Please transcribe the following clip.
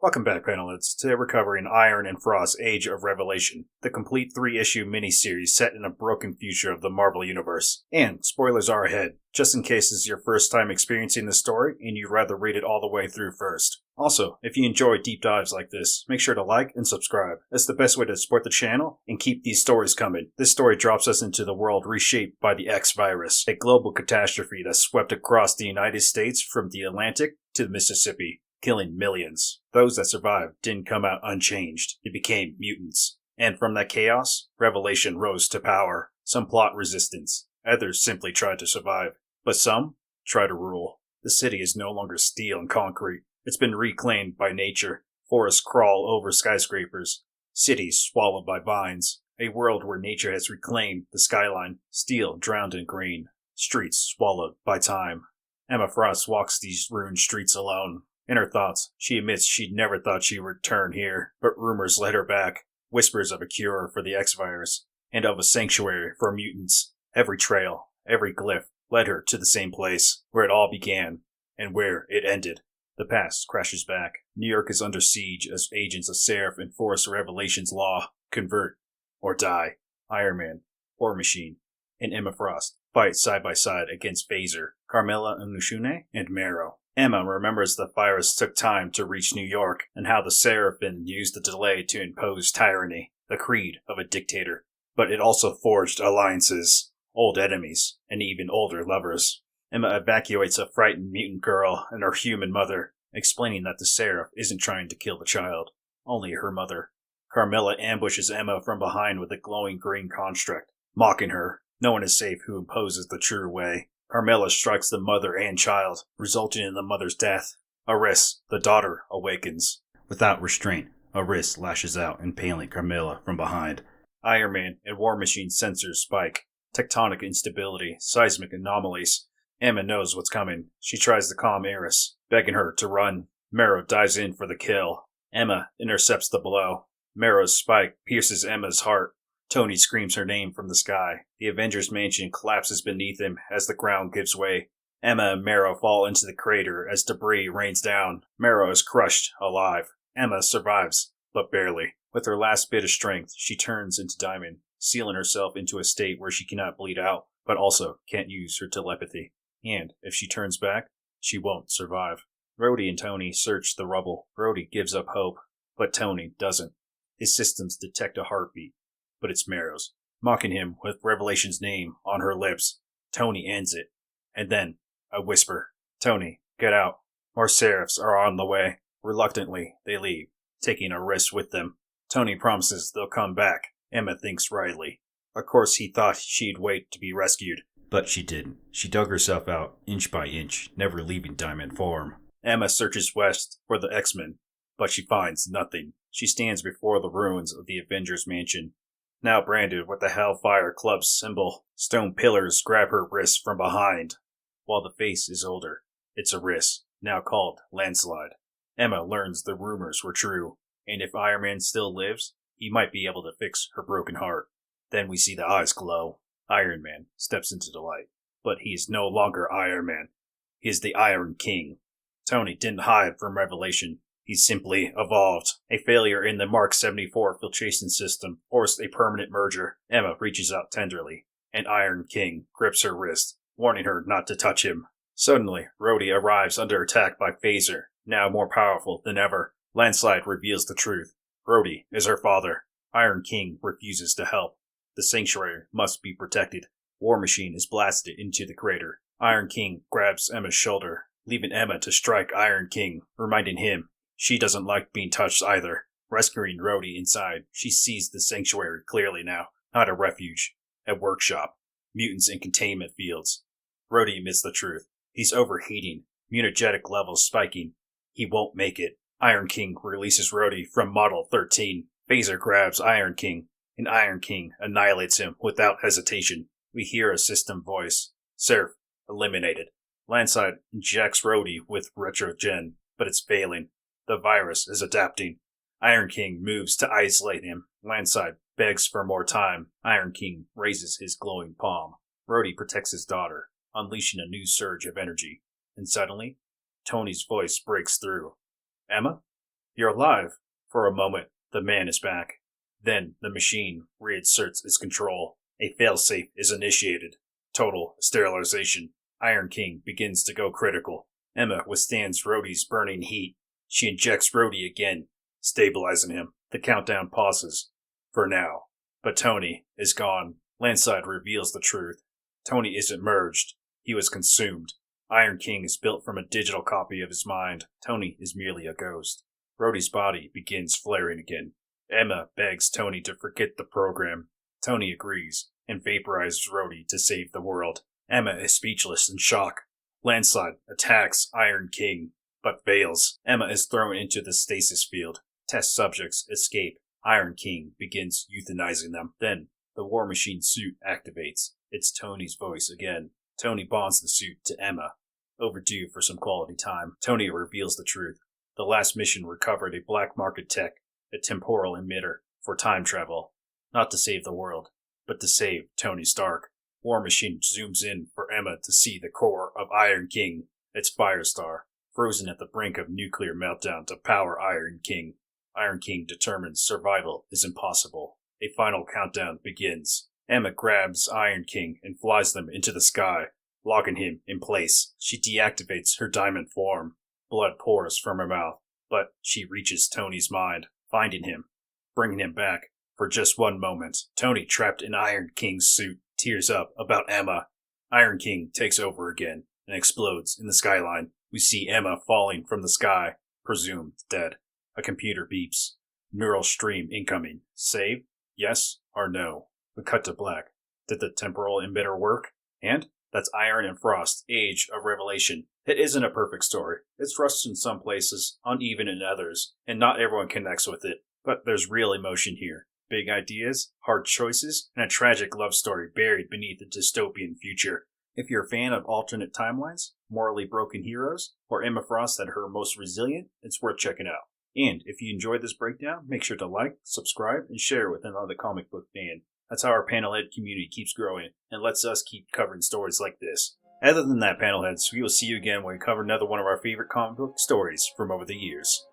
Welcome back, Panelheads. Today we're covering Iron and Frost Age of Revelation, the complete 3-issue miniseries set in a broken future of the Marvel Universe. And spoilers are ahead, just in case this is your first time experiencing this story and you'd rather read it all the way through first. Also, if you enjoy deep dives like this, make sure to like and subscribe. That's the best way to support the channel and keep these stories coming. This story drops us into the world reshaped by the X virus, a global catastrophe that swept across the United States from the Atlantic to the Mississippi, killing millions. Those that survived didn't come out unchanged. They became mutants. And from that chaos, Revelation rose to power. Some plot resistance. Others simply tried to survive. But some try to rule. The city is no longer steel and concrete. It's been reclaimed by nature. Forests crawl over skyscrapers. Cities swallowed by vines. A world where nature has reclaimed the skyline. Steel drowned in green. Streets swallowed by time. Emma Frost walks these ruined streets alone. In her thoughts, she admits she'd never thought she would return here, but rumors led her back. Whispers of a cure for the X-Virus, and of a sanctuary for mutants. Every trail, every glyph, led her to the same place, where it all began, and where it ended. The past crashes back. New York is under siege as agents of Seraph enforce Revelation's law. Convert, or die. Iron Man, War Machine, and Emma Frost fight side by side against Phaser, Carmilla Unashune, and Marrow. Emma remembers the virus took time to reach New York, and how the Seraphim used the delay to impose tyranny, the creed of a dictator. But it also forged alliances, old enemies, and even older lovers. Emma evacuates a frightened mutant girl and her human mother, explaining that the Seraph isn't trying to kill the child, only her mother. Carmilla ambushes Emma from behind with a glowing green construct, mocking her. No one is safe who imposes the true way. Carmilla strikes the mother and child, resulting in the mother's death. Aris, the daughter, awakens. Without restraint, Aris lashes out, impaling Carmilla from behind. Iron Man and War Machine sensors spike. Tectonic instability, seismic anomalies. Emma knows what's coming. She tries to calm Aris, begging her to run. Marrow dives in for the kill. Emma intercepts the blow. Marrow's spike pierces Emma's heart. Tony screams her name from the sky. The Avengers Mansion collapses beneath him as the ground gives way. Emma and Marrow fall into the crater as debris rains down. Marrow is crushed, alive. Emma survives, but barely. With her last bit of strength, she turns into Diamond, sealing herself into a state where she cannot bleed out, but also can't use her telepathy. And if she turns back, she won't survive. Rhodey and Tony search the rubble. Rhodey gives up hope, but Tony doesn't. His systems detect a heartbeat, but it's Marrow's. Mocking him with Revelation's name on her lips, Tony ends it. And then, a whisper. Tony, get out. More Seraphs are on the way. Reluctantly, they leave, taking a risk with them. Tony promises they'll come back. Emma thinks rightly. Of course he thought she'd wait to be rescued, but she didn't. She dug herself out, inch by inch, never leaving Diamond form. Emma searches west for the X-Men, but she finds nothing. She stands before the ruins of the Avengers Mansion, now branded with the Hellfire Club's symbol. Stone pillars grab her wrists from behind. While the face is older, it's a wrist, now called Landslide. Emma learns the rumors were true, and if Iron Man still lives, he might be able to fix her broken heart. Then we see the eyes glow. Iron Man steps into the light, but he is no longer Iron Man. He is the Iron King. Tony didn't hide from Revelation. He simply evolved. A failure in the Mark 74 filtration system forced a permanent merger. Emma reaches out tenderly, and Iron King grips her wrist, warning her not to touch him. Suddenly, Rhodey arrives under attack by Phaser, now more powerful than ever. Landslide reveals the truth. Rhodey is her father. Iron King refuses to help. The sanctuary must be protected. War Machine is blasted into the crater. Iron King grabs Emma's shoulder, leaving Emma to strike Iron King, reminding him she doesn't like being touched either. Rescuing Rhodey inside, she sees the sanctuary clearly now. Not a refuge, a workshop. Mutants in containment fields. Rhodey admits the truth. He's overheating, mutagenic levels spiking. He won't make it. Iron King releases Rhodey from Model 13. Phaser grabs Iron King, and Iron King annihilates him without hesitation. We hear a system voice. Seraph, eliminated. Landslide injects Rhodey with Retrogen, but it's failing. The virus is adapting. Iron King moves to isolate him. Landslide begs for more time. Iron King raises his glowing palm. Rhodey protects his daughter, unleashing a new surge of energy. And suddenly, Tony's voice breaks through. Emma? You're alive. For a moment, the man is back. Then the machine reasserts its control. A failsafe is initiated. Total sterilization. Iron King begins to go critical. Emma withstands Rhodey's burning heat. She injects Rhodey again, stabilizing him. The countdown pauses. For now. But Tony is gone. Landside reveals the truth. Tony isn't merged. He was consumed. Iron King is built from a digital copy of his mind. Tony is merely a ghost. Rhodey's body begins flaring again. Emma begs Tony to forget the program. Tony agrees and vaporizes Rhodey to save the world. Emma is speechless in shock. Landslide attacks Iron King, but fails. Emma is thrown into the stasis field. Test subjects escape. Iron King begins euthanizing them. Then, the War Machine suit activates. It's Tony's voice again. Tony bonds the suit to Emma. Overdue for some quality time. Tony reveals the truth. The last mission recovered a black market tech, a temporal emitter, for time travel. Not to save the world, but to save Tony Stark. War Machine zooms in for Emma to see the core of Iron King. It's Firestar, frozen at the brink of nuclear meltdown to power Iron King. Iron King determines survival is impossible. A final countdown begins. Emma grabs Iron King and flies them into the sky, locking him in place. She deactivates her diamond form. Blood pours from her mouth, but she reaches Tony's mind, finding him, bringing him back. For just one moment, Tony, trapped in Iron King's suit, tears up about Emma. Iron King takes over again and explodes in the skyline. We see Emma falling from the sky, presumed dead. A computer beeps. Neural stream incoming. Save? Yes or no? We cut to black. Did the temporal emitter work? And that's Iron and Frost, Age of Revelation. It isn't a perfect story. It's rushed in some places, uneven in others, and not everyone connects with it. But there's real emotion here. Big ideas, hard choices, and a tragic love story buried beneath a dystopian future. If you're a fan of alternate timelines, morally broken heroes, or Emma Frost at her most resilient, it's worth checking out. And if you enjoyed this breakdown, make sure to like, subscribe, and share with another comic book fan. That's how our Panelhead community keeps growing and lets us keep covering stories like this. Other than that, Panelheads, we will see you again when we cover another one of our favorite comic book stories from over the years.